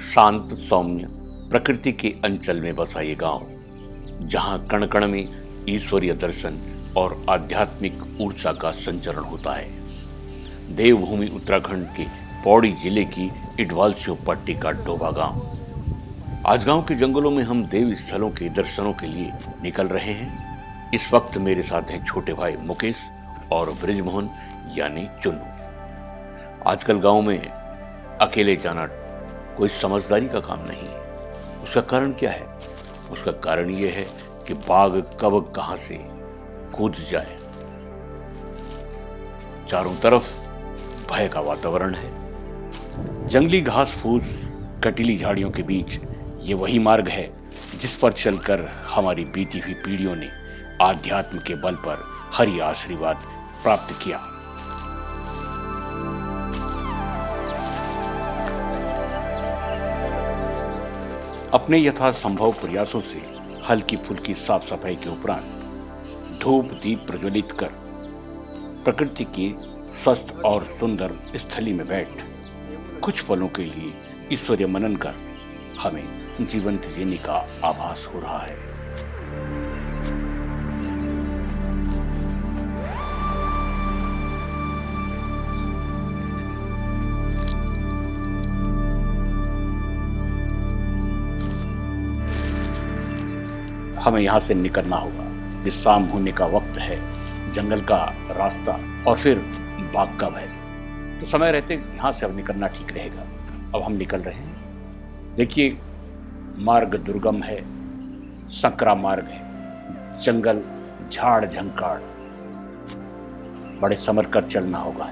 शांत सौम्य प्रकृति के अंचल में बसा ये गांव, जहां कण कण में ईश्वरीय दर्शन और आध्यात्मिक ऊर्जा का संचरण होता है। देवभूमि उत्तराखंड के पौड़ी जिले की इडवाल पट्टी का डोबा गांव। आज गांव के जंगलों में हम देव स्थलों के दर्शनों के लिए निकल रहे हैं। इस वक्त मेरे साथ हैं छोटे भाई मुकेश और ब्रिजमोहन यानी चुन्नू। आजकल गांव में अकेले जाना कोई समझदारी का काम नहीं है। उसका कारण क्या है? उसका कारण यह है कि बाघ कब कहां से कूद जाए। चारों तरफ भय का वातावरण है। जंगली घास फूस, कटीली झाड़ियों के बीच ये वही मार्ग है जिस पर चलकर हमारी बीती हुई पीढ़ियों ने आध्यात्म के बल पर हरि आशीर्वाद प्राप्त किया। अपने यथासंभव प्रयासों से हल्की फुल्की साफ सफाई के उपरांत धूप दीप प्रज्वलित कर प्रकृति की स्वस्थ और सुंदर स्थली में बैठ कुछ पलों के लिए ईश्वरीय मनन कर हमें जीवंत जीने का आभास हो रहा है। हमें यहां से निकलना होगा। विश्राम होने का वक्त है, जंगल का रास्ता और फिर बाघ का भय। तो समय रहते यहां से अब निकलना ठीक रहेगा। अब हम निकल रहे हैं। देखिए, मार्ग दुर्गम है, संकरा मार्ग है, जंगल झाड़ झंकाड़, बड़े संभल कर चलना होगा।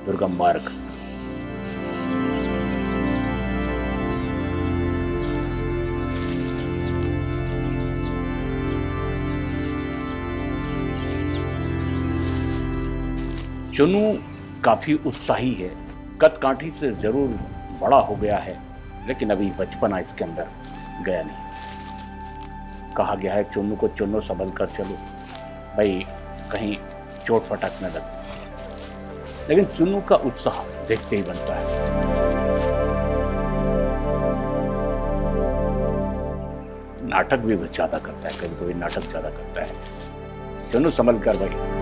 दुर्गम मार्ग। चुन्नू काफी उत्साही है। कद काठी से जरूर बड़ा हो गया है, लेकिन अभी बचपना इसके अंदर गया नहीं। कहा गया है चुन्नू को, चुन्नू संभल कर चलो भाई, कहीं चोट फटक न लगे। लेकिन चुन्नू का उत्साह देखते ही बनता है। नाटक भी ज्यादा करता है, कभी कभी नाटक ज्यादा करता है। चुन्नू संभल कर भाई।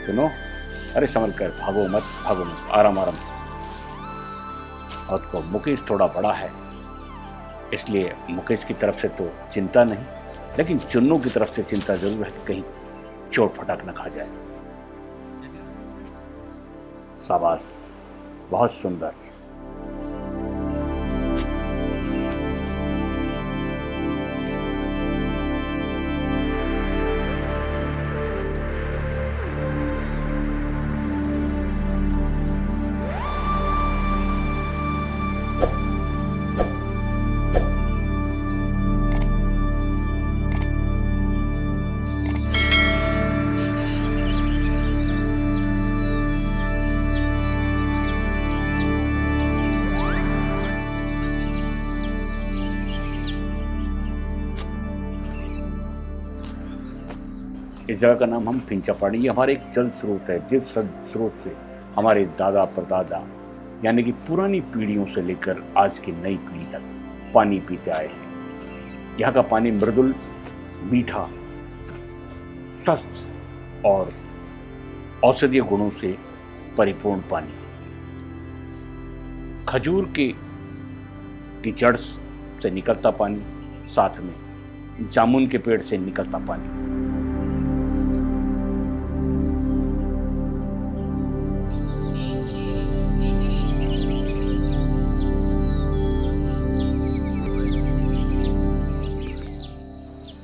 सुनो, अरे संभल कर, भागो मत, आराम आराम। और को मुकेश थोड़ा बड़ा है, इसलिए मुकेश की तरफ से तो चिंता नहीं, लेकिन चुन्नू की तरफ से चिंता जरूर है कि कहीं चोट फटाक न खा जाए। शाबाश, बहुत सुंदर। इस जगह का नाम हम फिंचापाड़ी, ये हमारे एक जल स्रोत है, जिस स्रोत से हमारे दादा परदादा यानी कि पुरानी पीढ़ियों से लेकर आज की नई पीढ़ी तक पानी पीते आए हैं। यहाँ का पानी मृदुल, मीठा, स्वस्थ और औषधीय गुणों से परिपूर्ण पानी। खजूर की जड़ से निकलता पानी, साथ में जामुन के पेड़ से निकलता पानी।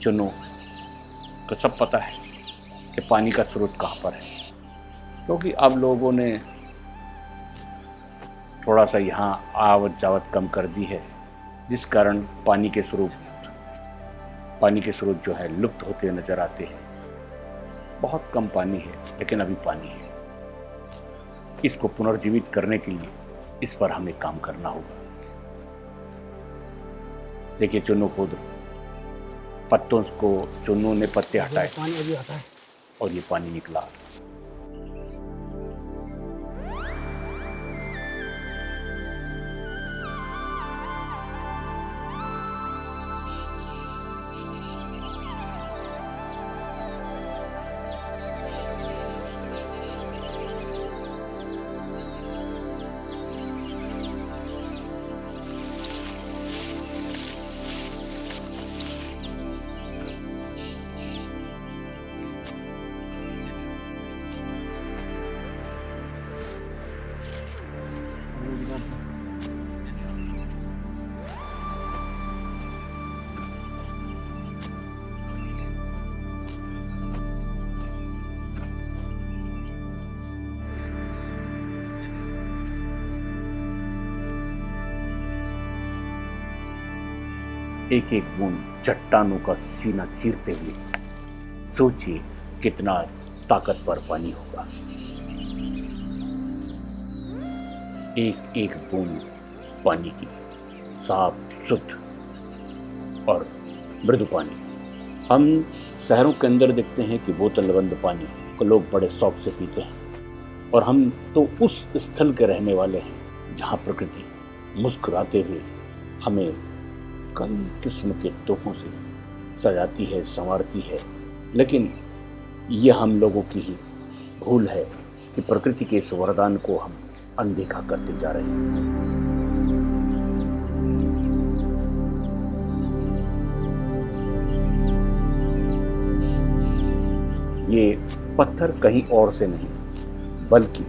चुन्नू को सब पता है कि पानी का स्रोत कहाँ पर है, क्योंकि अब लोगों ने थोड़ा सा यहाँ आवत जावत कम कर दी है, जिस कारण पानी के स्रोत जो है लुप्त होते नजर आते हैं। बहुत कम पानी है, लेकिन अभी पानी है। इसको पुनर्जीवित करने के लिए इस पर हमें काम करना होगा। देखिए, चुन्नू खुद पत्तों को, चुन्नू ने पत्ते हटाए। पानी अभी आता है। और ये पानी निकला। एक एक बूंद चट्टानों का सीना चीरते हुए, सोचिए कितना ताकतवर पानी होगा। एक एक बूंद पानी की, साफ शुद्ध और मृदु पानी। हम शहरों के अंदर देखते हैं कि बोतल बंद पानी को लोग बड़े शौक से पीते हैं, और हम तो उस स्थल के रहने वाले हैं जहाँ प्रकृति मुस्कुराते हुए हमें कई किस्म के तोहफों से सजाती है, संवारती है। लेकिन ये हम लोगों की ही भूल है कि प्रकृति के इस वरदान को हम अनदेखा करते जा रहे हैं। ये पत्थर कहीं और से नहीं, बल्कि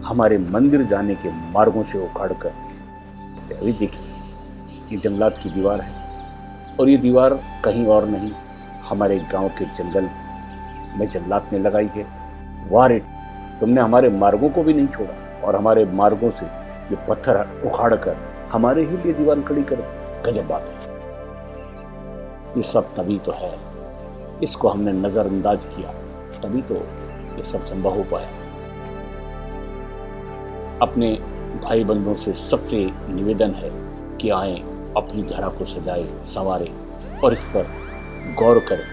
हमारे मंदिर जाने के मार्गों से उखाड़कर, अभी देखिए ये जंगलात की दीवार है, और ये दीवार कहीं और नहीं, हमारे गांव के जंगल में जंगलात ने लगाई है। वारे, तुमने हमारे मार्गों को भी नहीं छोड़ा, और हमारे मार्गों से ये पत्थर उखाड़कर हमारे ही लिए दीवार खड़ी कर। गजब बात है। ये सब तभी तो है, इसको हमने नजरअंदाज किया, तभी तो ये सब संभव हो पाया। अपने भाई बंधुओं से सबसे निवेदन है कि आए, अपनी धरा को सजाए, संवारे, और इस पर गौर करें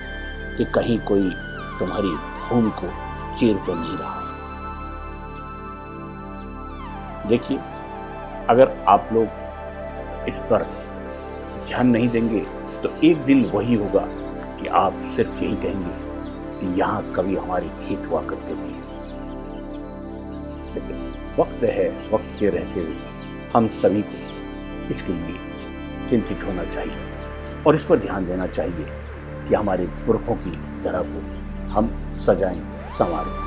कि कहीं कोई तुम्हारी भूमि को चीर तो नहीं रहा। देखिए, अगर आप लोग इस पर ध्यान नहीं देंगे तो एक दिन वही होगा कि आप सिर्फ यही कहेंगे कि यहाँ कभी हमारी खेत हुआ करते थे। लेकिन वक्त है, वक्त के रहते हुए हम सभी को इसके लिए चिंतित होना चाहिए और इस पर ध्यान देना चाहिए कि हमारे पुरखों की तरह को हम सजाएं, संवारें।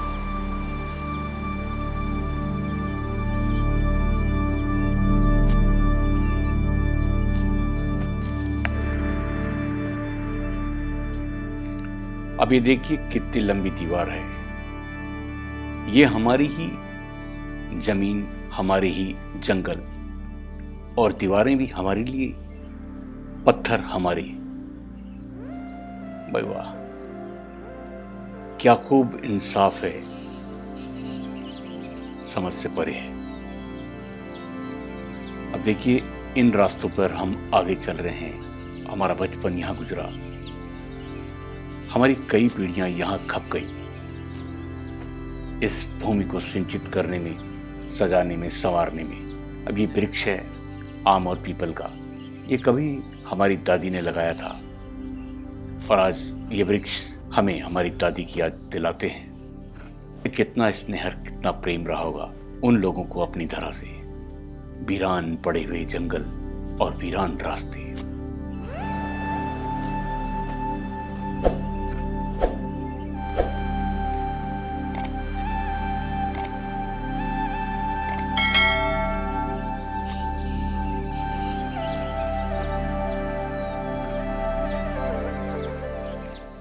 अब ये देखिए कितनी लंबी दीवार है। ये हमारी ही जमीन, हमारे ही जंगल, और दीवारें भी हमारे लिए, पत्थर हमारे। भाई वाह, क्या खूब इंसाफ है, समझ से परे है। अब देखिए, इन रास्तों पर हम आगे चल रहे हैं। हमारा बचपन यहां गुजरा, हमारी कई पीढ़ियां यहां खप गई। इस भूमि को सिंचित करने में, सजाने में, संवारने में। अब ये वृक्ष है आम और पीपल का, ये कभी हमारी दादी ने लगाया था, और आज ये वृक्ष हमें हमारी दादी की याद दिलाते हैं। कितना स्नेह, कितना प्रेम रहा होगा उन लोगों को अपनी धरा से। वीरान पड़े हुए जंगल और वीरान रास्ते।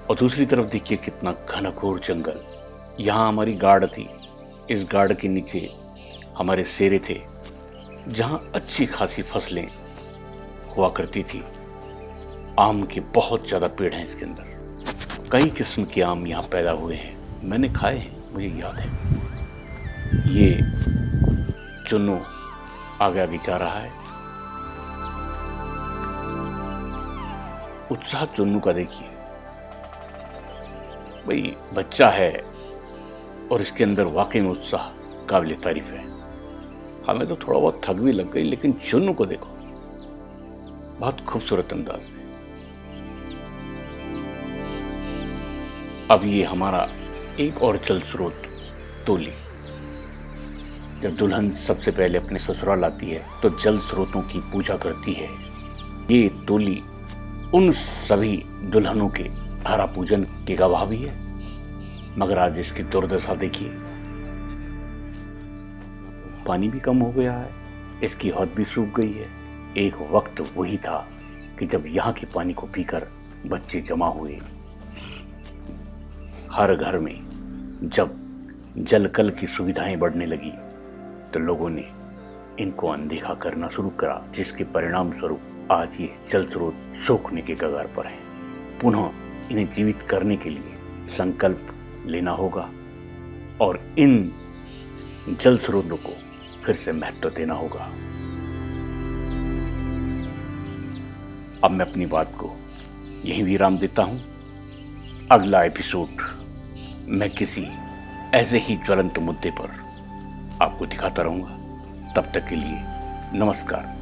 और दूसरी तरफ देखिए कितना घनघोर जंगल। यहाँ हमारी गाड़ थी, इस गाड़ के नीचे हमारे सेरे थे, जहाँ अच्छी खासी फसलें हुआ करती थी। आम के बहुत ज़्यादा पेड़ हैं इसके अंदर, कई किस्म के आम यहाँ पैदा हुए हैं, मैंने खाए हैं, मुझे याद है। ये चुन्नू आगे आगे जा रहा है। उत्साह चुन्नू का देखिए, भाई बच्चा है और इसके अंदर वाकई में उत्साह काबिल तारीफ है। हमें तो थोड़ा बहुत थक भी लग गई, लेकिन चुन्नू को देखो, बहुत खूबसूरत अंदाज में। अब ये हमारा एक और जल स्रोत तोली। जब दुल्हन सबसे पहले अपने ससुराल आती है तो जल स्रोतों की पूजा करती है। ये तोली उन सभी दुल्हनों के हरा पूजन के गवाह भी है। मगर आज इसकी दुर्दशा देखिए, पानी भी कम हो गया है, इसकी हद भी सूख गई है। एक वक्त वही था कि जब यहाँ के पानी को पीकर बच्चे जमा हुए। हर घर में जब जल कल की सुविधाएं बढ़ने लगी तो लोगों ने इनको अनदेखा करना शुरू करा, जिसके परिणाम स्वरूप आज ये जल स्रोत सूखने के कगार पर हैं। पुनः इन्हें जीवित करने के लिए संकल्प लेना होगा और इन जल स्रोतों को फिर से महत्व देना होगा। अब मैं अपनी बात को यहीं विराम देता हूं। अगला एपिसोड मैं किसी ऐसे ही ज्वलंत मुद्दे पर आपको दिखाता रहूंगा। तब तक के लिए नमस्कार।